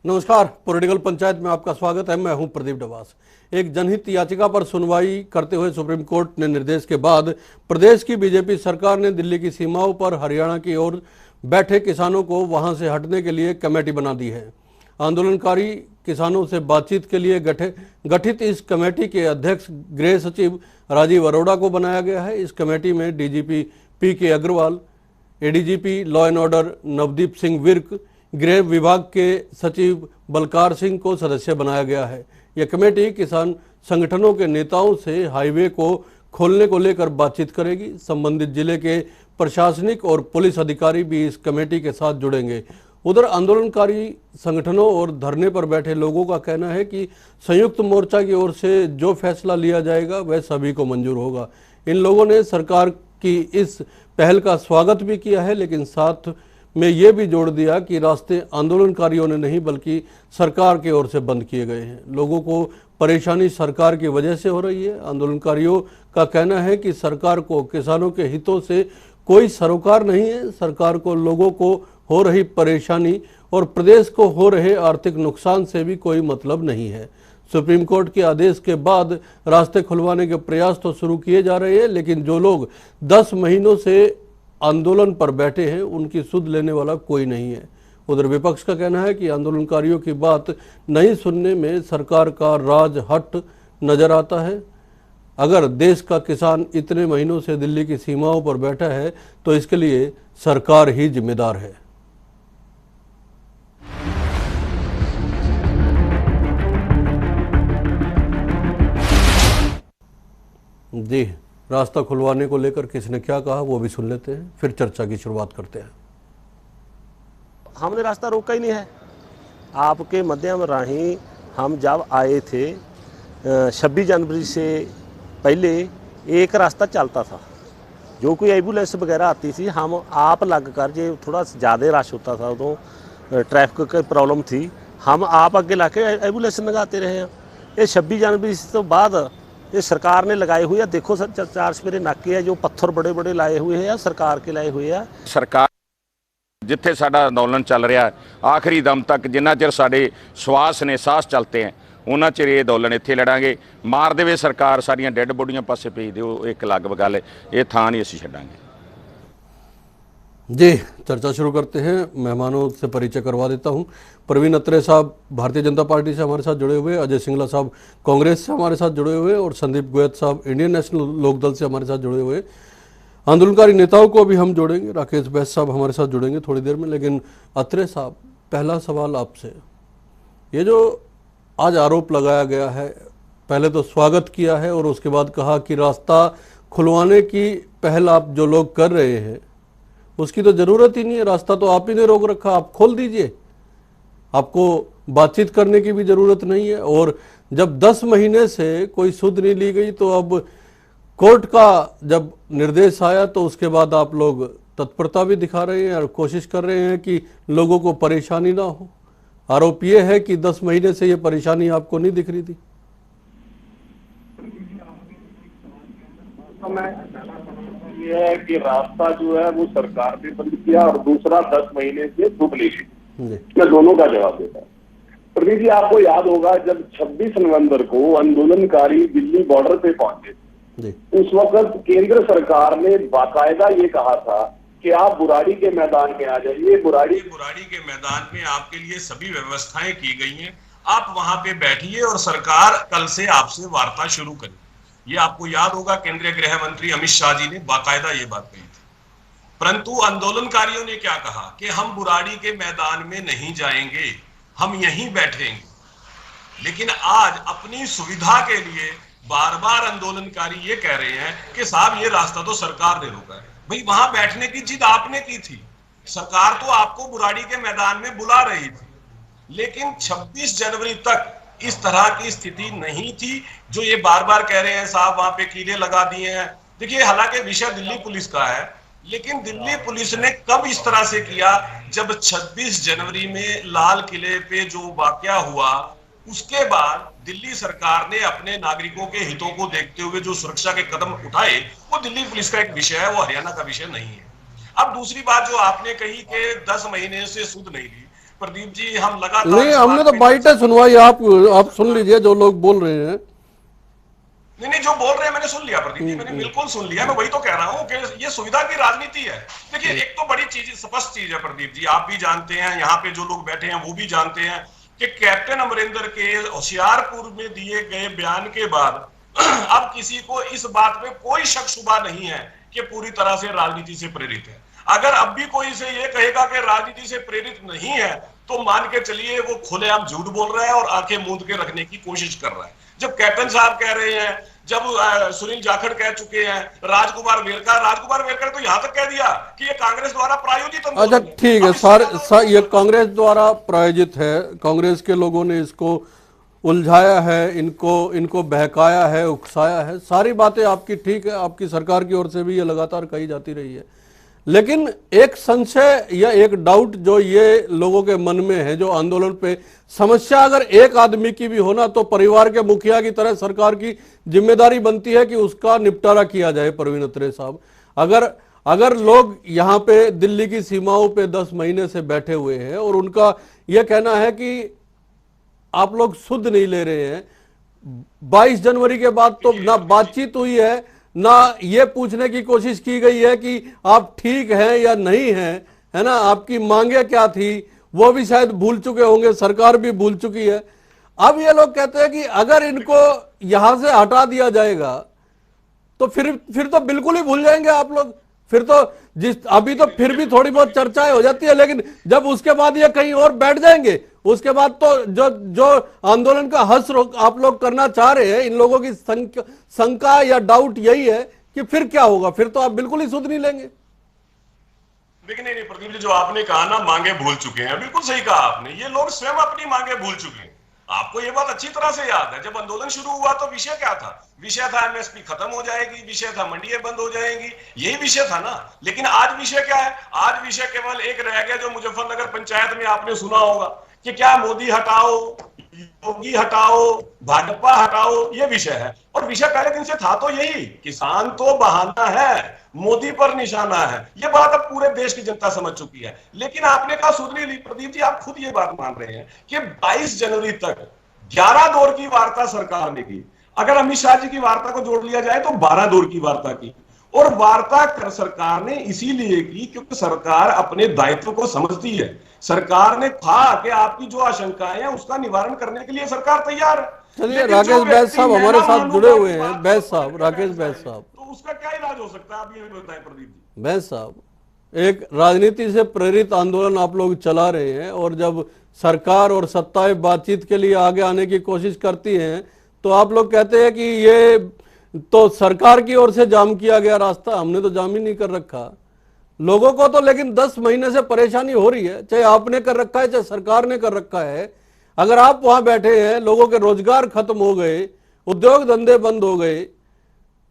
नमस्कार, पॉलिटिकल पंचायत में आपका स्वागत है। मैं हूं प्रदीप डवास। एक जनहित याचिका पर सुनवाई करते हुए सुप्रीम कोर्ट ने निर्देश के बाद प्रदेश की बीजेपी सरकार ने दिल्ली की सीमाओं पर हरियाणा की ओर बैठे किसानों को वहां से हटने के लिए कमेटी बना दी है। आंदोलनकारी किसानों से बातचीत के लिए गठित इस कमेटी के अध्यक्ष गृह सचिव राजीव अरोड़ा को बनाया गया है। इस कमेटी में DGP P K. Agarwal, ADGP law and order Navdeep Singh Virk, गृह विभाग के सचिव बलकार सिंह को सदस्य बनाया गया है। यह कमेटी किसान संगठनों के नेताओं से हाईवे को खोलने को लेकर बातचीत करेगी। संबंधित जिले के प्रशासनिक और पुलिस अधिकारी भी इस कमेटी के साथ जुड़ेंगे। उधर आंदोलनकारी संगठनों और धरने पर बैठे लोगों का कहना है कि संयुक्त मोर्चा की ओर से जो फैसला लिया जाएगा वह सभी को मंजूर होगा। इन लोगों ने सरकार की इस पहल का स्वागत भी किया है, लेकिन साथ में ये भी जोड़ दिया कि रास्ते आंदोलनकारियों ने नहीं बल्कि सरकार की ओर से बंद किए गए हैं। लोगों को परेशानी सरकार की वजह से हो रही है। आंदोलनकारियों का कहना है कि सरकार को किसानों के हितों से कोई सरोकार नहीं है। सरकार को लोगों को हो रही परेशानी और प्रदेश को हो रहे आर्थिक नुकसान से भी कोई मतलब नहीं है। सुप्रीम कोर्ट के आदेश के बाद रास्ते खुलवाने के प्रयास तो शुरू किए जा रहे हैं, लेकिन जो लोग 10 महीनों से आंदोलन पर बैठे हैं उनकी सुध लेने वाला कोई नहीं है। उधर विपक्ष का कहना है कि आंदोलनकारियों की बात नहीं सुनने में सरकार का राज हट नजर आता है। अगर देश का किसान इतने महीनों से दिल्ली की सीमाओं पर बैठा है तो इसके लिए सरकार ही जिम्मेदार है। जी, रास्ता खुलवाने को लेकर किसने क्या कहा वो भी सुन लेते हैं, फिर चर्चा की शुरुआत करते हैं। हमने रास्ता रोका ही नहीं है। आपके माध्यम राही हम जब आए थे 26 जनवरी से पहले एक रास्ता चलता था। जो कोई एम्बुलेंस वगैरह आती थी हम आप लग कर, जो थोड़ा ज़्यादा रश होता था उदों ट्रैफिक की प्रॉब्लम थी, हम आप अगे ला के एम्बुलेंस लगाते रहे हैं। ये 26 जनवरी तो बाद ये सरकार ने लगाए हुए हैं। देखो सर, 4 सवेरे नाके है जो पत्थर बड़े बड़े लाए हुए हैं, सरकार के लाए हुए हैं। सरकार जिथे साडा अंदोलन चल रहा है आखिरी दम तक, जिन्ना चिर साडे श्वास ने सांस चलते हैं उन्ना चिर ये अंदोलन इत्थे लड़ांगे। मार देवे सरकार, सारियां डेड बॉडियां पासे भेज दो, एक अलग गल है, ये थां नहीं असीं छड्डांगे। जी, चर्चा शुरू करते हैं। मेहमानों से परिचय करवा देता हूं। प्रवीण अत्रे साहब भारतीय जनता पार्टी से हमारे साथ जुड़े हुए, अजय सिंगला साहब कांग्रेस से हमारे साथ जुड़े हुए और संदीप गोयत साहब इंडियन नेशनल लोकदल से हमारे साथ जुड़े हुए। आंदोलनकारी नेताओं को भी हम जोड़ेंगे, राकेश बैस साहब हमारे साथ जुड़ेंगे थोड़ी देर में। लेकिन अत्रे साहब, पहला सवाल आपसे, ये जो आज आरोप लगाया गया है, पहले तो स्वागत किया है और उसके बाद कहा कि रास्ता खुलवाने की पहल आप जो लोग कर रहे हैं उसकी तो जरूरत ही नहीं है, रास्ता तो आप ही ने रोक रखा, आप खोल दीजिए, आपको बातचीत करने की भी जरूरत नहीं है। और जब 10 महीने से कोई सुध नहीं ली गई तो अब कोर्ट का जब निर्देश आया तो उसके बाद आप लोग तत्परता भी दिखा रहे हैं और कोशिश कर रहे हैं कि लोगों को परेशानी ना हो। आरोप ये है कि 10 महीने से ये परेशानी आपको नहीं दिख रही थी। ये है कि रास्ता जो है वो सरकार ने बंद किया और दूसरा 10 महीने से सुध ली गई। मैं दोनों का जवाब देता हूँ। प्रदीप जी, आपको याद होगा जब 26 नवंबर को आंदोलनकारी दिल्ली बॉर्डर पे पहुंचे, उस वक्त केंद्र सरकार ने बाकायदा ये कहा था कि आप बुराड़ी के मैदान में आ जाइए। बुराड़ी के मैदान में आपके लिए सभी व्यवस्थाएं की गई हैं, आप वहां पे बैठिए और सरकार कल से आपसे वार्ता शुरू करे। ये आपको याद होगा, केंद्रीय गृह मंत्री अमित शाह जी ने बाकायदा ये बात कही थी। परंतु आंदोलनकारियों ने क्या कहा कि हम बुराड़ी के मैदान में नहीं जाएंगे, हम यहीं बैठेंगे। लेकिन आज अपनी सुविधा के लिए बार बार आंदोलनकारी ये कह रहे हैं कि साहब ये रास्ता तो सरकार ने रोका है। भाई, वहां बैठने की जिद आपने की थी, सरकार तो आपको बुराड़ी के मैदान में बुला रही थी, लेकिन 26 जनवरी तक इस तरह की स्थिति नहीं थी जो ये बार बार कह रहे हैं साहब वहां पे कीले लगा दिए हैं। देखिए, हालांकि विषय दिल्ली पुलिस का है, लेकिन दिल्ली पुलिस ने कब इस तरह से किया? जब 26 जनवरी में लाल किले पे जो वाकया हुआ उसके बाद दिल्ली सरकार ने अपने नागरिकों के हितों को देखते हुए जो सुरक्षा के कदम उठाए, वो दिल्ली पुलिस का एक विषय है, वो हरियाणा का विषय नहीं है। अब दूसरी बात जो आपने कही कि 10 महीने से सुध नहीं ली, प्रदीप जी हम लगातार नहीं, इस हमने बात तो पे बाइट सुनवाई, आप सुन लीजिए जो लोग बोल रहे हैं। नहीं जो बोल रहे हैं मैंने सुन लिया प्रदीप जी, मैंने बिल्कुल सुन लिया। मैं वही तो कह रहा हूं कि ये सुविधा की राजनीति है। देखिए एक तो बड़ी चीज स्पष्ट चीज है प्रदीप जी, आप भी जानते हैं, यहाँ पे जो लोग बैठे हैं वो भी जानते हैं कि कैप्टन अमरिंदर के होशियारपुर में दिए गए बयान के बाद अब किसी को इस बात में कोई शक शुबा नहीं है कि पूरी तरह से राजनीति से प्रेरित है। अगर अब भी कोई से ये कहेगा कि राजनीति से प्रेरित नहीं है तो मान के चलिए वो खुलेआम झूठ बोल रहा है और आंखें मूंद के रखने की कोशिश कर रहा है। जब कैप्टन साहब कह रहे हैं, जब सुनील जाखड़ कह चुके हैं, राजकुमार वेरकर तो यहां तक कह दिया कि ये कांग्रेस द्वारा प्रायोजित आंदोलन अच्छा है। ठीक है, अब इससे ये कांग्रेस द्वारा प्रायोजित है, कांग्रेस के लोगों ने इसको उलझाया है, इनको बहकाया है, उकसाया है, सारी बातें आपकी ठीक है, आपकी सरकार की ओर से भी ये लगातार कही जाती रही है। लेकिन एक संशय या एक डाउट जो ये लोगों के मन में है, जो आंदोलन पे समस्या अगर एक आदमी की भी होना तो परिवार के मुखिया की तरह सरकार की जिम्मेदारी बनती है कि उसका निपटारा किया जाए। परवीन अत्रे साहब, अगर लोग यहाँ पे दिल्ली की सीमाओं पे 10 महीने से बैठे हुए हैं और उनका यह कहना है कि आप लोग सुध नहीं ले रहे हैं, 22 जनवरी के बाद तो ना बातचीत हुई है, ना ये पूछने की कोशिश की गई है कि आप ठीक हैं या नहीं हैं, है ना, आपकी मांगे क्या थी वो भी शायद भूल चुके होंगे, सरकार भी भूल चुकी है। अब ये लोग कहते हैं कि अगर इनको यहां से हटा दिया जाएगा तो फिर तो बिल्कुल ही भूल जाएंगे आप लोग। फिर तो अभी तो फिर भी थोड़ी बहुत चर्चाएं हो जाती है, लेकिन जब उसके बाद ये कहीं और बैठ जाएंगे, उसके बाद तो जो आंदोलन का आप लोग करना चाह रहे हैं, इन लोगों की शंका या डाउट यही है कि फिर क्या होगा, फिर तो आप बिल्कुल ही सुध नहीं लेंगे। देखिए नहीं प्रदीप जी, जो आपने कहा ना मांगे भूल चुके हैं, बिल्कुल सही कहा आपने। ये लोग स्वयं अपनी मांगे भूल चुके हैं। आपको ये बात अच्छी तरह से याद है, जब आंदोलन शुरू हुआ तो विषय क्या था? विषय था एमएसपी खत्म हो जाएगी, विषय था मंडियां बंद हो जाएंगी, यही विषय था ना। लेकिन आज विषय क्या है? आज विषय केवल एक रह गया जो मुजफ्फरनगर पंचायत में आपने सुना होगा कि क्या मोदी हटाओ, योगी हटाओ, भाजपा हटाओ, ये विषय है। और विषय पहले दिन से था तो यही, किसान तो बहाना है, मोदी पर निशाना है। ये बात अब पूरे देश की जनता समझ चुकी है। लेकिन आपने कहा सुध नहीं ली। प्रदीप जी आप खुद ये बात मान रहे हैं कि 22 जनवरी तक 11 दौर की वार्ता सरकार ने की। अगर अमित शाह जी की वार्ता को जोड़ लिया जाए तो 12 दौर की वार्ता की। और वार्ता कर सरकार ने इसीलिए की क्योंकि सरकार अपने दायित्व को समझती है। सरकार ने कहा कि आपकी जो आशंकाएं हैं उसका निवारण करने के लिए सरकार तैयार है। चलिए राकेश बैस साहब हमारे साथ जुड़े हुए हैं। बैस साहब, राकेश बैस साहब, तो उसका क्या इलाज हो सकता है आप ये बताएं प्रदीप जी। बैस साहब, एक राजनीति से प्रेरित आंदोलन आप लोग चला रहे हैं और जब सरकार और सत्ताएं बातचीत के लिए आगे आने की कोशिश करती हैं तो आप लोग कहते हैं कि ये तो सरकार की ओर से जाम किया गया रास्ता, हमने तो जाम ही नहीं कर रखा। लोगों को तो लेकिन 10 महीने से परेशानी हो रही है, चाहे आपने कर रखा है चाहे सरकार ने कर रखा है। अगर आप वहां बैठे हैं, लोगों के रोजगार खत्म हो गए, उद्योग धंधे बंद हो गए,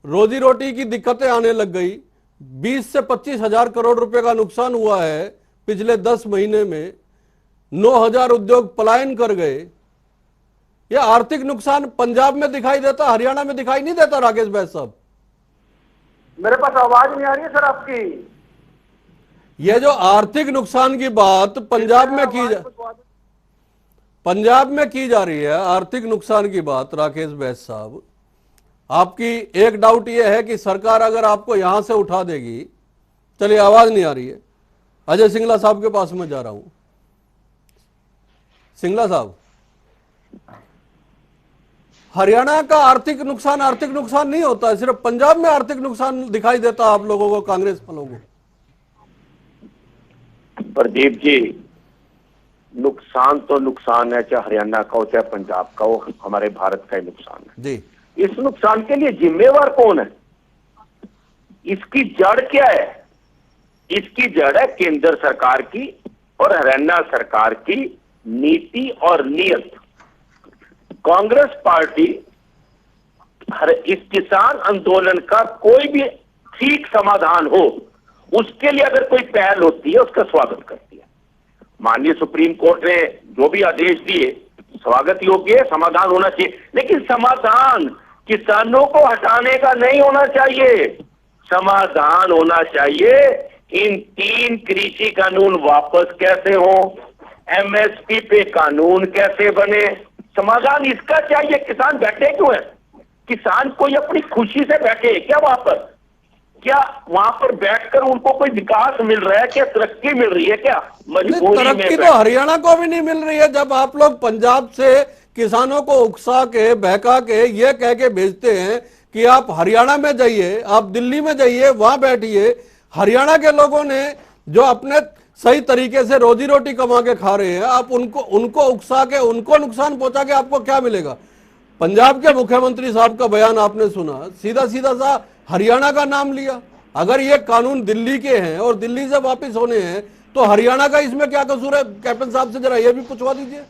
रोजी रोटी की दिक्कतें आने लग गई, 20 से 25 हजार करोड़ रुपए का नुकसान हुआ है पिछले 10 महीने में, 9,000 उद्योग पलायन कर गए। यह आर्थिक नुकसान पंजाब में दिखाई देता, हरियाणा में दिखाई नहीं देता। राकेश बैस साहब, मेरे पास आवाज नहीं आ रही है सर आपकी। यह जो आर्थिक नुकसान की बात पंजाब में की जा रही है, आर्थिक नुकसान की बात, राकेश बैस साहब, आपकी एक डाउट यह है कि सरकार अगर आपको यहां से उठा देगी, चलिए आवाज नहीं आ रही है, अजय सिंगला साहब के पास मैं जा रहा हूं। सिंगला साहब, हरियाणा का आर्थिक नुकसान नहीं होता है, सिर्फ पंजाब में आर्थिक नुकसान दिखाई देता आप लोगों को, कांग्रेस वालों को। प्रदीप जी, नुकसान तो नुकसान है, चाहे हरियाणा का हो चाहे पंजाब का हो, हमारे भारत का ही नुकसान है जी। इस नुकसान के लिए जिम्मेवार कौन है? इसकी जड़ क्या है? इसकी जड़ है केंद्र सरकार की और हरियाणा सरकार की नीति और नियत। कांग्रेस पार्टी इस किसान आंदोलन का कोई भी ठीक समाधान हो, उसके लिए अगर कोई पहल होती है उसका स्वागत करती है। माननीय सुप्रीम कोर्ट ने जो भी आदेश दिए स्वागत योग्य है, समाधान होना चाहिए। लेकिन समाधान किसानों को हटाने का नहीं होना चाहिए, समाधान होना चाहिए इन 3 कृषि कानून वापस कैसे हो, एमएसपी पे कानून कैसे बने, समाधान इसका चाहिए। किसान बैठे क्यों है? किसान कोई अपनी खुशी से बैठे है क्या वहां पर? क्या वहां पर बैठकर उनको कोई विकास मिल रहा है? क्या तरक्की मिल रही है? क्या मजबूरी में तरक्की तो हरियाणा को भी नहीं मिल रही है। जब आप लोग पंजाब से किसानों को उकसा के बहका के ये कह के भेजते हैं कि आप हरियाणा में जाइए, आप दिल्ली में जाइए, वहां बैठिए, हरियाणा के लोगों ने जो अपने सही तरीके से रोजी रोटी कमा के खा रहे हैं, आप उनको उकसा के उनको नुकसान पहुंचा के आपको क्या मिलेगा? पंजाब के मुख्यमंत्री साहब का बयान आपने सुना, सीधा सीधा सा हरियाणा का नाम लिया। अगर ये कानून दिल्ली के हैं और दिल्ली से वापस होने हैं तो हरियाणा का इसमें क्या कसूर है? कैप्टन साहब से जरा ये भी पूछवा दीजिए।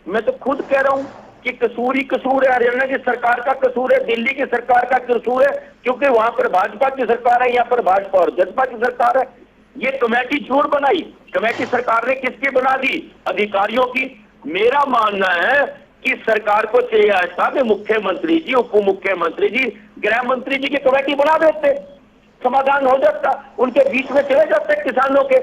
मैं तो खुद कह रहा हूं कि कसूर ही कसूर है। हरियाणा की सरकार का कसूर है, दिल्ली की सरकार का कसूर है, क्योंकि वहां पर भाजपा की सरकार है, यहाँ पर भाजपा और जसपा की सरकार है। ये कमेटी जरूर बनाई, कमेटी सरकार ने किसकी बना दी? अधिकारियों की। मेरा मानना है कि सरकार को चाहिए था कि मुख्यमंत्री जी, उप मुख्यमंत्री जी, गृह मंत्री जी की कमेटी बना देते, समाधान हो जाता, उनके बीच में चले जाते किसानों के।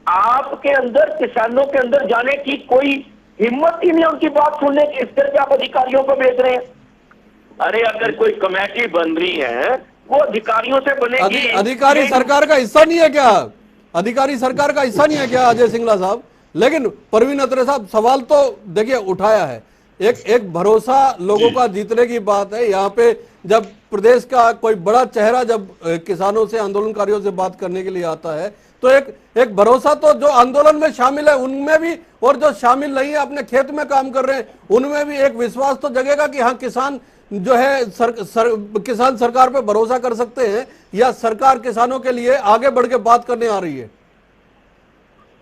आपके अंदर, किसानों के अंदर जाने की कोई हिम्मत ही नहीं, उनकी बात सुनने की। इस तरह से आप अधिकारियों को भेज रहे हैं। अरे अगर कोई कमेटी बन रही है वो अधिकारियों से बनेगी। अधिकारी सरकार का हिस्सा नहीं है क्या? अधिकारी सरकार का हिस्सा नहीं है क्या अजय सिंगला साहब? लेकिन परवीन अत्रे साहब, सवाल तो देखिए उठाया है, एक भरोसा लोगों का जीतने की बात है। यहाँ पे जब प्रदेश का कोई बड़ा चेहरा जब किसानों से, आंदोलनकारियों से बात करने के लिए आता है तो एक भरोसा तो जो आंदोलन में शामिल है उनमें भी, और जो शामिल नहीं है अपने खेत में काम कर रहे हैं उनमें भी एक विश्वास तो जगेगा कि हाँ, किसान जो है किसान सरकार पे भरोसा कर सकते हैं, या सरकार किसानों के लिए आगे बढ़ के बात करने आ रही है।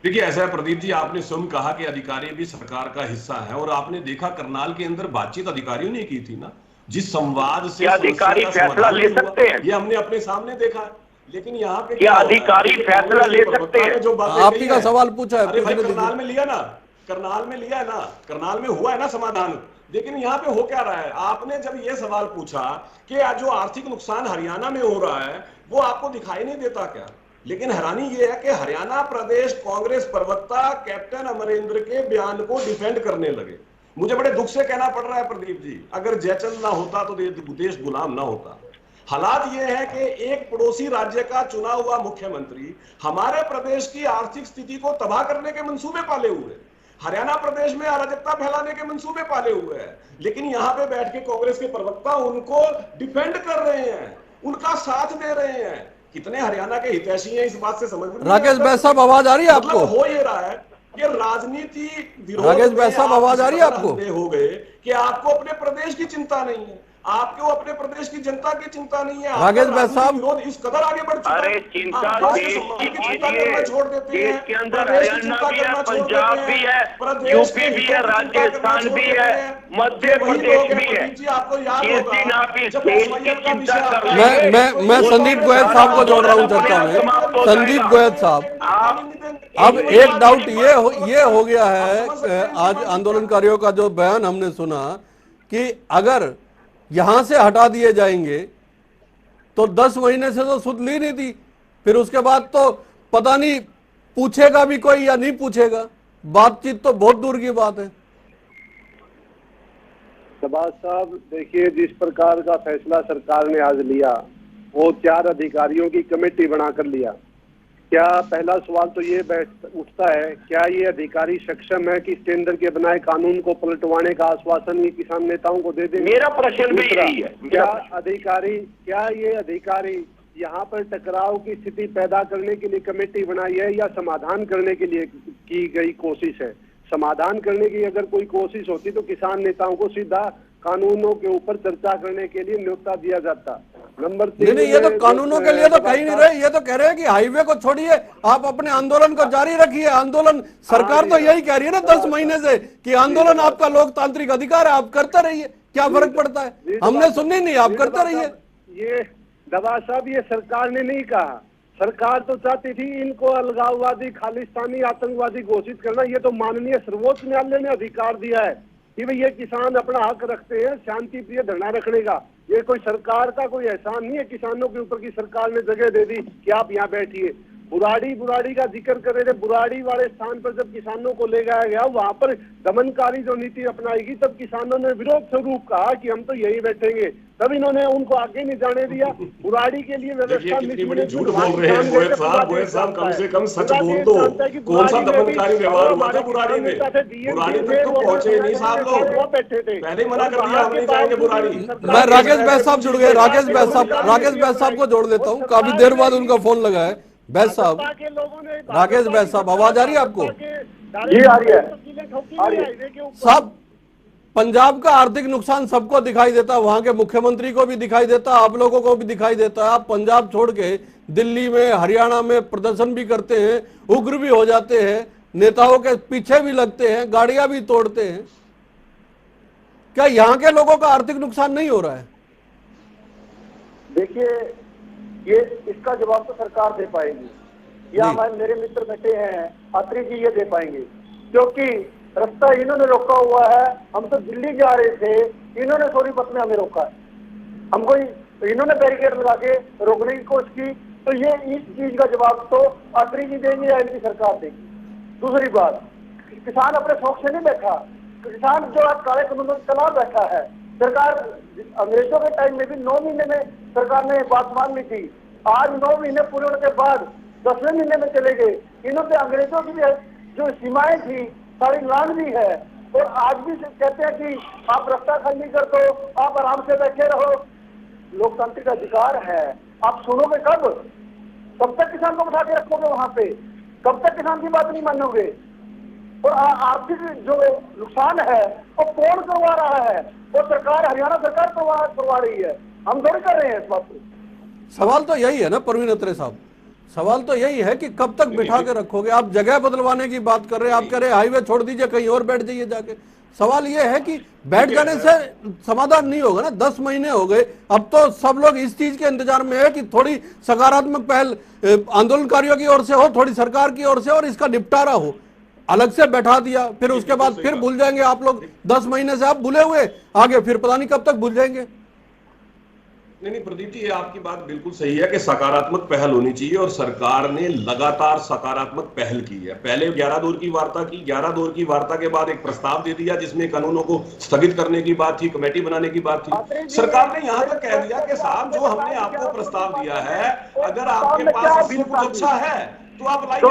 देखिए ऐसा है प्रदीप जी, आपने स्वयं कहा कि अधिकारी भी सरकार का हिस्सा है, और आपने देखा करनाल के अंदर बातचीत अधिकारियों ने की थी ना, जिस संवाद से अधिकारी फैसला ले सकते हैं, ये हमने अपने सामने देखा। लेकिन यहाँ पे क्या अधिकारी फैसला ले सकते हैं? जो आप ही का सवाल पूछा है। अरे भाई, करनाल में लिया ना, करनाल में लिया है ना, करनाल में हुआ है ना समाधान। लेकिन यहाँ पे हो क्या रहा है? आपने जब ये सवाल पूछा कि जो आर्थिक नुकसान हरियाणा में हो रहा है वो आपको दिखाई नहीं देता क्या? लेकिन हैरानी ये है कि हरियाणा प्रदेश कांग्रेस प्रवक्ता कैप्टन अमरेंद्र के बयान को डिफेंड करने लगे। मुझे बड़े दुख से कहना पड़ रहा है प्रदीप जी, अगर जयचंद ना होता तो देश गुलाम ना होता। हालात ये है कि एक पड़ोसी राज्य का चुना हुआ मुख्यमंत्री हमारे प्रदेश की आर्थिक स्थिति को तबाह करने के मंसूबे पाले हुए, हरियाणा प्रदेश में अराजकता फैलाने के मंसूबे पाले हुए हैं। लेकिन यहाँ पे बैठ के कांग्रेस के प्रवक्ता उनको डिफेंड कर रहे हैं, उनका साथ दे रहे हैं। कितने हरियाणा के हितैषी हैं इस बात से समझ में। राकेश बैस साहब, आवाज आ रही है आपको? हो ये रहा है कि राजनीति राकेश बैस साहब, आवाज आ रही है आपको? हो गए कि आपको अपने प्रदेश की चिंता नहीं है, आपको अपने प्रदेश की जनता की चिंता नहीं है। राकेश बैस साहब, विरोध इस कदर आगे बढ़ चुका है। अरे चिंता छोड़ देते हैं, देश के अंदर हरियाणा भी है, पंजाब भी है, यूपी भी है, राजस्थान भी है, मध्य प्रदेश भी है। मैं संदीप गोयल साहब को जोड़ रहा हूं चर्चा में। संदीप गोयल साहब, अब एक डाउट ये हो गया है, आज आंदोलनकारियों का जो बयान हमने सुना कि अगर यहां से हटा दिए जाएंगे तो 10 महीने से तो सुध ली नहीं थी, फिर उसके बाद तो पता नहीं पूछेगा भी कोई या नहीं पूछेगा। बातचीत तो बहुत दूर की बात है। शहबाज साहब, देखिए, जिस प्रकार का फैसला सरकार ने आज लिया वो 4 अधिकारियों की कमेटी बनाकर लिया। क्या पहला सवाल तो ये उठता है, क्या ये अधिकारी सक्षम है कि केंद्र के बनाए कानून को पलटवाने का आश्वासन ये किसान नेताओं को दे दे? मेरा प्रश्न भी यही है। क्या ये अधिकारी यहाँ पर टकराव की स्थिति पैदा करने के लिए कमेटी बनाई है या समाधान करने के लिए की गई कोशिश है? समाधान करने की अगर कोई कोशिश होती तो किसान नेताओं को सीधा कानूनों के ऊपर चर्चा करने के लिए न्योता दिया जाता। नंबर 3, नहीं, ये तो कानूनों के लिए तो कहीं नहीं रहे, ये तो कह रहे हैं कि हाईवे को छोड़िए, आप अपने आंदोलन को जारी रखिए। आंदोलन सरकार तो यही कह रही है ना 10 महीने से कि आंदोलन आपका लोकतांत्रिक अधिकार है, आप करते रहिए, क्या फर्क पड़ता है? हमने सुननी नहीं, आप करते रहिए। ये दवा साहब, ये सरकार ने नहीं कहा, सरकार तो चाहती थी इनको अलगाववादी, खालिस्तानी, आतंकवादी घोषित करना। ये तो माननीय सर्वोच्च न्यायालय ने अधिकार दिया है कि भाई ये किसान अपना हक रखते हैं शांति प्रिय धरना रखने का। ये कोई सरकार का कोई एहसान नहीं है किसानों के ऊपर की सरकार ने जगह दे दी कि आप यहाँ बैठिए। बुराड़ी का जिक्र कर रहे थे। बुराड़ी वाले स्थान पर जब किसानों को ले जाया गया, वहां पर दमनकारी जो नीति अपनाएगी, तब किसानों ने विरोध स्वरूप कहा कि हम तो यहीं बैठेंगे, तब इन्होंने उनको आगे नहीं जाने दिया। बुराड़ी के लिए व्यवस्था कितनी बड़ी झूठ बोल रहे हैं गोयल साहब, कम से कम सच बोल दो। कौन सा दमनकारी व्यवहार हुआ था बुराड़ी में? बुराड़ी तक तो पहुंचे नहीं साहब लोग, बैठे थे, पहले मना कर दिया हम नहीं जाएंगे बुराड़ी। मैं राकेश बैस साहब जुड़ गए, राकेश बैस साहब को जोड़ देता हूँ, काफी देर बाद उनका फोन लगा है। बैस साहब, राकेश बैस साहब, आवाज आ रही है आपको? जी आ रही है साहब, पंजाब का आर्थिक नुकसान सबको दिखाई देता है, वहां के मुख्यमंत्री को भी दिखाई देता है, आप लोगों को भी दिखाई देता है। आप पंजाब छोड़ के दिल्ली में, हरियाणा में प्रदर्शन भी करते हैं, उग्र भी हो जाते हैं, नेताओं के पीछे भी लगते हैं, गाड़ियां भी तोड़ते हैं। क्या यहाँ के लोगों का आर्थिक नुकसान नहीं हो रहा है? देखिए, ये इसका जवाब तो सरकार दे पाएगी या हमारे मेरे मित्र बैठे हैं अत्री जी, ये दे पाएंगे, क्योंकि रास्ता इन्होंने रोका हुआ है। हम तो दिल्ली जा रहे थे, इन्होंने सोनीपत में हमें रोका है, हमको इन्होंने बैरिकेड लगा के रोकने की कोशिश की। तो ये इस चीज का जवाब तो अत्री जी देंगे या इनकी सरकार देगी। दूसरी बात, किसान अपने शौक से नहीं बैठा, किसान जो आज काले कानूनों के खिलाफ बैठा है। सरकार अंग्रेजों के टाइम में भी 9 महीने में सरकार ने बात मान ली थी, आज 9 महीने पूरे होने के बाद 10वें महीने में चले गए। इन्होंने अंग्रेजों की जो सीमाएं थी सारी लांघ दी है, और आज भी कहते हैं कि आप रास्ता खाली कर दो, आप आराम से बैठे रहो। लोकतांत्रिक अधिकार है, आप सुनोगे कब तक किसान को बिठा के रखोगे वहां पे? कब तक किसान की बात नहीं मानोगे? और आर्थिक जो नुकसान है वो कौन करवा रहा है? वो सरकार, हरियाणा सरकार करवा रही है, हम थोड़ी कर रहे हैं इस बात को। सवाल तो यही है ना परवीन अत्रे साहब, सवाल तो यही है कि कब तक बिठा के रखोगे? आप जगह बदलवाने की बात कर रहे हैं, आप कह रहे हैं हाईवे छोड़ दीजिए, कहीं और बैठ जाइए जाके। सवाल ये है कि बैठ जाने से समाधान नहीं होगा ना। 10 महीने हो गए, अब तो सब लोग इस चीज के इंतजार में है कि थोड़ी सकारात्मक पहल आंदोलनकारियों की ओर से हो, थोड़ी सरकार की ओर से, और इसका निपटारा हो। अलग से बैठा दिया, फिर उसके बाद फिर भूल जाएंगे आप लोग। 10 महीने से आप भूले हुए, आगे फिर पता नहीं कब तक भूल जाएंगे। नहीं प्रदीप जी, ये आपकी बात बिल्कुल सही है कि सकारात्मक पहल होनी चाहिए, और सरकार ने लगातार सकारात्मक पहल की है। पहले 11 दौर की वार्ता की, 11 दौर की वार्ता के बाद एक प्रस्ताव दे दिया जिसमें कानूनों को स्थगित करने की बात थी, कमेटी बनाने की बात थी। सरकार ने यहाँ तक कह दिया कि साहब जो हमने आपको प्रस्ताव दिया है, अगर आपके पास इससे कुछ अच्छा है तो आप लाइए,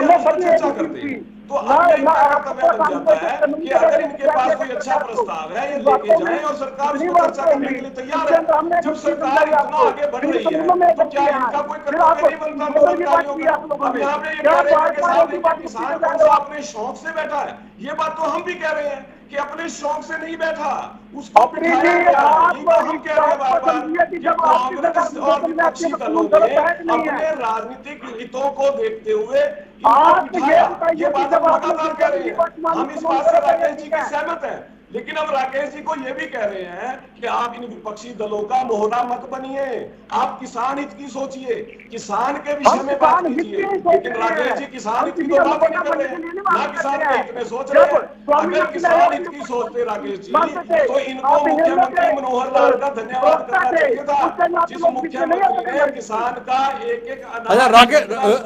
चर्चा करते हैं। तो अब इनका कर्तव्य बन जाता है कि अगर इनके पास कोई अच्छा प्रस्ताव है ये लेके जाएं, और सरकार उसको चर्चा करने के लिए तैयार है। जब सरकार इतना आगे बढ़ रही है तो क्या इनका कोई कर्तव्य नहीं बनता आंदोलनकारियों का? अब यहाँ पे ये कह रहे हैं कि साहब देखिए किसान कौन सा अपने शौक से बैठा है, ये बात तो हम भी कह रहे हैं कि अपने शौक से नहीं बैठा, उसको बिठाया गया। ये तो हम कह रहे हैं बार बार कि कांग्रेस और विपक्षी दलों ने अपने राजनीतिक हितों को देखते हुए इनको बिठाया। ये बात हम लगातार कह रहे हैं, हम इस बात से राकेश जी की सहमत हैं। लेकिन अब राकेश जी को यह भी कह रहे हैं कि आप इन विपक्षी दलों का मोहरा मत बनिए, आप किसान हित की सोचिए, किसान के विषय में बात कीजिए। लेकिन राकेश जी किसान हित की तो बात नहीं कर रहे हैं, ना किसान के हित में सोच रहे हैं। अगर किसान हित की सोचते राकेश जी तो इनको मुख्यमंत्री मनोहर लाल का धन्यवाद करना चाहिए था, जिस मुख्यमंत्री ने किसान का एक अच्छा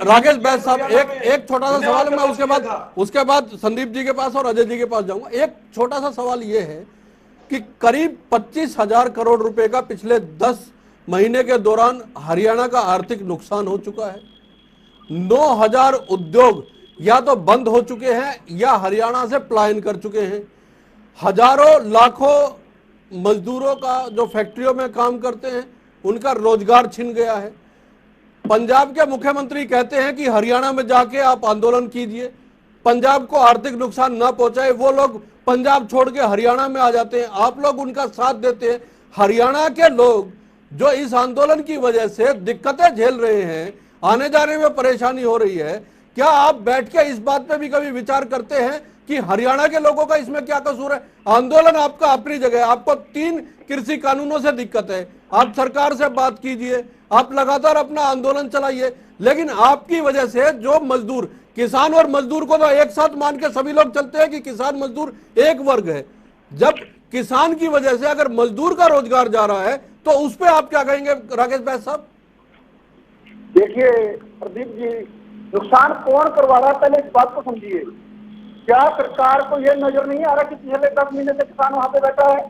राकेश बैस साहब, एक छोटा सा सवाल, मैं उसके बाद संदीप जी के पास और अजय जी के पास जाऊंगा। एक छोटा सा सवाल ये है कि करीब 25,000 करोड़ रुपए का पिछले 10 महीने के दौरान हरियाणा का आर्थिक नुकसान हो चुका है। 9,000 उद्योग या तो बंद हो चुके हैं या हरियाणा से पलायन कर चुके हैं। हजारों लाखों मजदूरों का जो फैक्ट्रियों में काम करते हैं उनका रोजगार छिन गया है। पंजाब के मुख्यमंत्री कहते हैं कि हरियाणा में जाके आप आंदोलन कीजिए, पंजाब को आर्थिक नुकसान ना पहुंचाए। वो लोग पंजाब छोड़ के हरियाणा में आ जाते हैं, आप लोग उनका साथ देते हैं। हरियाणा के लोग जो इस आंदोलन की वजह से दिक्कतें झेल रहे हैं, आने जाने में परेशानी हो रही है, क्या आप बैठ के इस बात पे भी कभी विचार करते हैं कि हरियाणा के लोगों का इसमें क्या कसूर है? आंदोलन आपका अपनी जगह है, आपको 3 कृषि कानूनों से दिक्कत है, आप सरकार से बात कीजिए, आप लगातार अपना आंदोलन चलाइए, लेकिन आपकी वजह से जो मजदूर, किसान और मजदूर को तो एक साथ मान के सभी लोग चलते हैं कि किसान मजदूर एक वर्ग है। जब किसान की वजह से अगर मजदूर का रोजगार जा रहा है तो उस पर आप क्या कहेंगे राकेश बैस साहब? देखिए प्रदीप जी, नुकसान कौन करवा रहा है, पहले इस बात को समझिए। क्या सरकार को यह नजर नहीं आ रहा कि पिछले 10 महीने से किसान वहां पे बैठा है?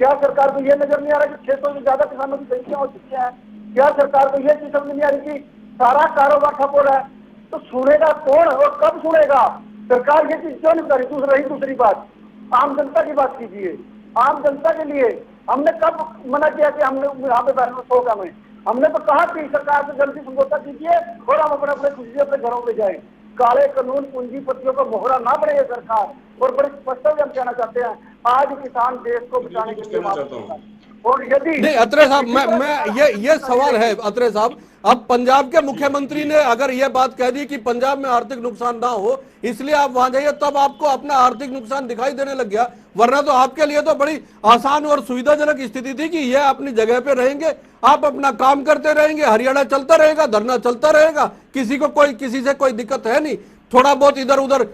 क्या सरकार को यह नजर नहीं आ रहा कि 600 से ज्यादा किसानों की पेंशन हो चुकी है? क्या सरकार को यह चीज समझ नहीं आ रही कि सारा कारोबार ठप हो रहा है? तो सुनेगा कौन और कब सुनेगा? सरकार ये चीज क्यों नहीं कर रही? दूसरी बात, आम जनता की बात कीजिए। आम जनता के लिए हमने कब मना किया कि हमने यहाँ पे बैठना होगा? हमने तो कहा कि सरकार से जल्दी समझौता कीजिए और हम अपने अपने खुशी अपने घरों में जाए। काले कानून पूंजीपतियों का मोहरा ना बढ़े सरकार। और बड़े स्पष्ट हम कहना चाहते हैं, आज किसान देश को बचाने के लिए और यदि नहीं अत्रे साहब, मैं ये सवाल है अत्रे साहब, अब पंजाब के मुख्यमंत्री ने अगर ये बात कह दी कि पंजाब में आर्थिक नुकसान ना हो इसलिए आप वहां जाइए, तब आपको अपना आर्थिक नुकसान दिखाई देने लग गया। वरना तो आपके लिए तो बड़ी आसान और सुविधाजनक स्थिति थी कि ये अपनी जगह पे रहेंगे, आप अपना काम करते रहेंगे, हरियाणा चलता रहेगा, धरना चलता रहेगा, किसी से कोई दिक्कत है नहीं। थोड़ा बहुत इधर उधर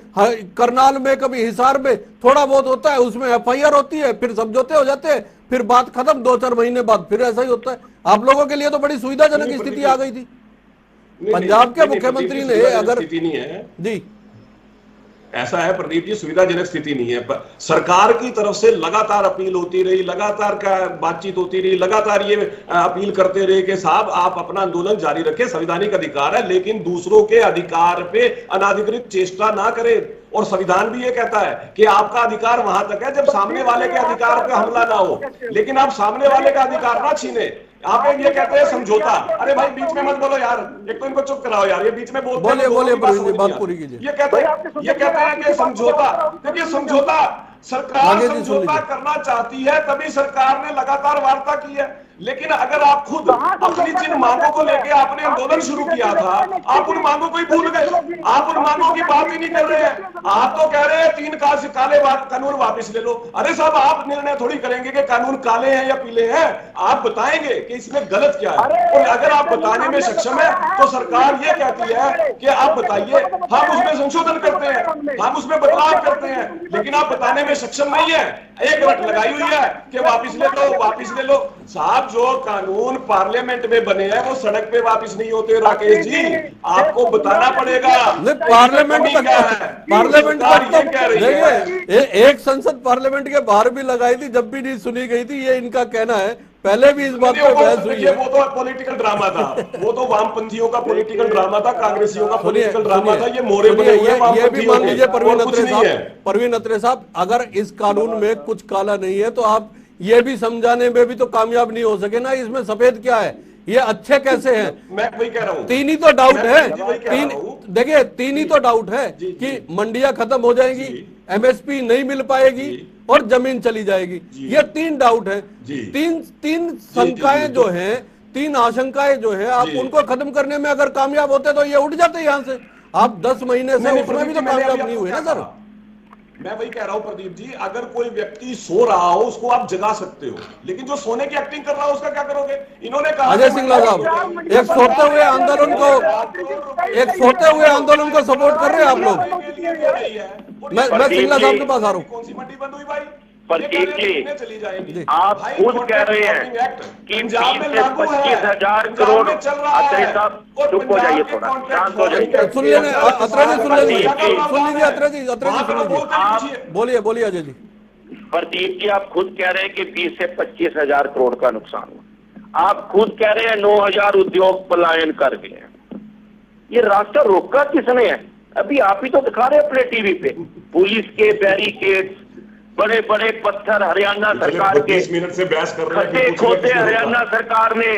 करनाल में, कभी हिसार में थोड़ा बहुत होता है, उसमें एफआईआर होती है, फिर समझौते हो जाते हैं, फिर बात खत्म, 2-4 महीने बाद फिर ऐसा ही होता है। आप लोगों के लिए तो बड़ी सुविधाजनक स्थिति आ गई थी। पंजाब के मुख्यमंत्री ने अगर जी ऐसा है प्रदीप जी, सुविधाजनक स्थिति नहीं है। सरकार की तरफ से लगातार अपील होती रही, लगातार का बातचीत होती रही, लगातार ये अपील करते रहे कि साहब आप अपना आंदोलन जारी रखें, संवैधानिक अधिकार है, लेकिन दूसरों के अधिकार पे अनाधिकृत चेष्टा ना करें। और संविधान भी ये कहता है कि आपका अधिकार वहां तक है जब सामने वाले के अधिकार पे हमला ना हो, लेकिन आप सामने वाले का अधिकार ना छीने। आप ये कहते हैं समझौता, अरे भाई बीच में मत बोलो यार, एक तो इनको चुप कराओ यार, ये बीच में बोलते हैं, बोलिए बात पूरी कीजिए। ये कहते हैं कि समझौता, देखिए समझौता, सरकार समझौता करना चाहती है, तभी सरकार ने लगातार वार्ता की है। लेकिन अगर आप खुद अपनी जिन मांगों को लेकर आपने आंदोलन शुरू किया था, आप उन मांगों को ही भूल गए, आप उन मांगों की बात ही नहीं कर रहे हैं। आप तो कह रहे हैं 3 काले कानून वापस ले लो। अरे साहब, आप निर्णय थोड़ी करेंगे कि कानून काले हैं या पीले हैं, आप बताएंगे कि इसमें गलत क्या है। और अगर आप बताने में सक्षम है तो सरकार ये कहती है कि आप बताइए, हम उसमें संशोधन करते हैं, हम उसमें बदलाव करते हैं, लेकिन आप बताने में सक्षम नहीं है। एक रट लगाई हुई है कि वापस ले लो। साहब, जो कानून पार्लियामेंट में बने हैं वो सड़क पे वापस नहीं होते राकेश जी, आपको बताना पड़ेगा। पार्लियामेंट देखिए, एक संसद पार्लियामेंट के बाहर भी लगाई थी, जब भी नहीं सुनी गई थी, ये इनका कहना है। पहले भी इस बात पर बहस हुई है। वो तो पॉलिटिकल ड्रामा था, वो तो वामपंथियों का पॉलिटिकल ड्रामा था, कांग्रेसियों का पॉलिटिकल ड्रामा था। ये मोरे बने हुए ये भी मान लीजिए परवीन अत्रे साहब, अगर इस कानून में कुछ काला नहीं है तो आप ये भी समझाने में भी तो कामयाब नहीं हो सके ना, इसमें सफेद क्या है, ये अच्छे कैसे हैं। मैं वही कह रहा हूं, 3 ही तो डाउट है, देखिए 3 ही तो डाउट है कि मंडियां खत्म हो जाएगी, एमएसपी नहीं मिल पाएगी और जमीन चली जाएगी। ये 3 डाउट है, तीन शंकाएं जो हैं, 3 आशंकाएं जो है, आप उनको खत्म करने में अगर कामयाब होते तो ये उठ जाते यहाँ से। आप 10 महीने से उसमें भी तो कामयाब नहीं हुए ना सर। मैं वही कह रहा हूं प्रदीप जी, अगर कोई व्यक्ति सो रहा हो उसको आप जगा सकते हो, लेकिन जो सोने की एक्टिंग कर रहा हो उसका क्या करोगे? इन्होंने कहा, अजय सिंगला साहब, एक सोते हुए आंदोलन को सपोर्ट कर रहे हैं आप लोग। मैं सिंगला साहब के पास आ रहा हूँ। कौन सी मंडी बंद हुई भाई? प्रदीप जी, आप खुद कह रहे हैं कि 20 से 25,000 करोड़। अत्रे साहब चुप हो जाइए, थोड़ा शांत हो जाइए। सुन लीजिए अत्रे जी, सुन लीजिए अत्रे जी बोलिए अजय जी। प्रदीप जी, आप खुद कह रहे हैं कि 20 से 25,000 करोड़ का नुकसान हुआ। आप खुद कह रहे हैं 9,000 उद्योग पलायन कर गए हैं। ये रास्ता रोका किसने है? अभी आप ही तो दिखा रहे अपने टीवी पे, पुलिस के बैरिकेड्स, बड़े बड़े पत्थर हरियाणा सरकार के, 20 मिनट से बहस कर रहे हैं, खोदे हरियाणा सरकार ने,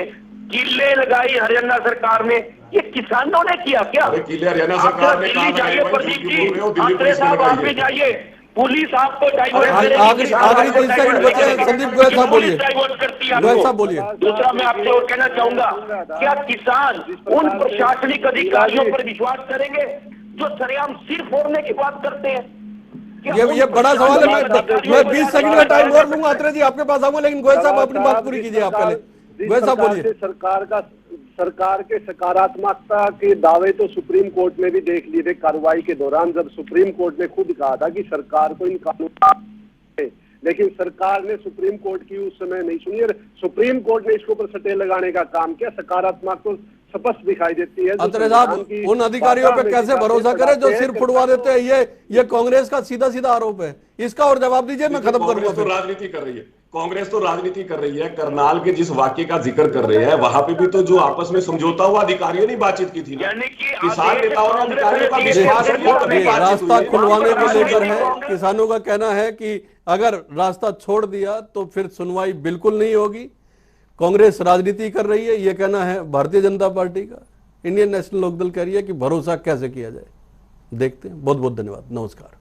किले लगाई हरियाणा सरकार ने। ये किसानों ने किया क्या? किले हरियाणा सरकार ने दिल्ली जाइए प्रदीप जी, अत्रे साहब आप भी जाइए, पुलिस आपको आखिरी 30 सेकंड बचे हैं। संदीप गोयल साहब बोलिए, गोयल साहब बोलिए। दूसरा मैं आपसे और कहना चाहूंगा, क्या किसान उन प्रशासनिक अधिकारियों पर विश्वास करेंगे जो सरेआम सिर फोड़ने की बात करते हैं? ये बड़ा सवाल है। मैं 20 सेकंड का टाइम और लूंगा अत्रे जी, आपके पास आऊंगा, लेकिन गोयल साहब अपनी बात पूरी कीजिए आप पहले। गोयल साहब बोलिए। सरकार के सकारात्मकता के दावे तो सुप्रीम कोर्ट में भी देख लिए थे कार्रवाई के दौरान, जब सुप्रीम कोर्ट ने खुद कहा था कि सरकार को इन कानून, लेकिन सरकार ने सुप्रीम कोर्ट की उस समय नहीं सुनी और सुप्रीम कोर्ट ने इसके ऊपर सटे लगाने का काम किया। सकारात्मक तो स्पष्ट दिखाई देती है। जो अत्रे साहब, संविधान की उन अधिकारियों पे भाषा में कैसे दिखाते भरोसा करें जो हैं, सिर फुड़वा देते हैं? ये कांग्रेस का सीधा सीधा आरोप है, इसका और जवाब दीजिए, मैं खत्म करूंगा। कांग्रेस तो राजनीति कर रही है, कांग्रेस तो राजनीति कर रही है। करनाल के जिस वाक्य का जिक्र कर रहे हैं वहां पे भी तो जो आपस में समझौता हुआ अधिकारियों ने बातचीत की थी ना। यानी कि किसान नेताओं ने अधिकारियों का जी, विश्वास किया, तभी बातचीत रास्ता हुई है। खुलवाने को लेकर है, किसानों का कहना है कि अगर रास्ता छोड़ दिया तो फिर सुनवाई बिल्कुल नहीं होगी। कांग्रेस राजनीति कर रही है, यह कहना है भारतीय जनता पार्टी का। इंडियन नेशनल लोकदल कह रही है कि भरोसा कैसे किया जाए, देखते हैं। बहुत बहुत धन्यवाद, नमस्कार।